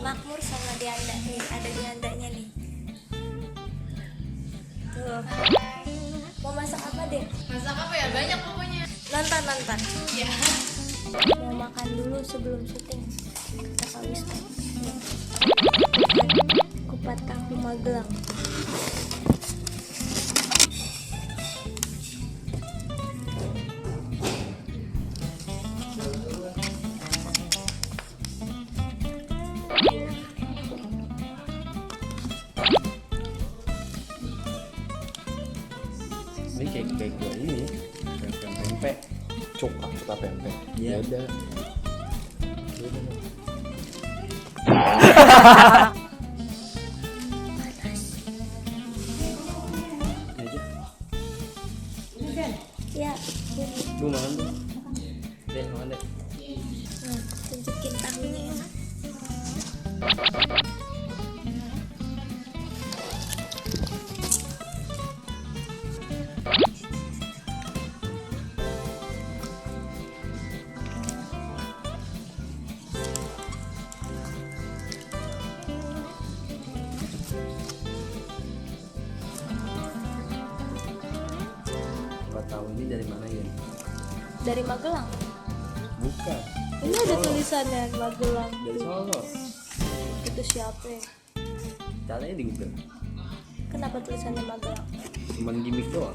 makmur sama dianda nih, ada diandanya nih. Tuh. Mau masak apa deh? Masak apa ya? Banyak pokoknya. Nonton. Ya. Mau makan dulu sebelum syuting. Kata Kak Wisnu. Kupat tahu Magelang. Ini kayak gua ini pempek Suka pempek. Iya. Beda. Ini aja Ya, lu makan tuh deh makan deh. tunjukin tahunya ya. Kau tahu ini dari mana ya? Dari Magelang. Bukan, Ini ada tulisannya Magelang. dari Solo. Itu siapa ya? Caranya di Google. Kenapa tulisannya Magelang? Cuman gimmick doang.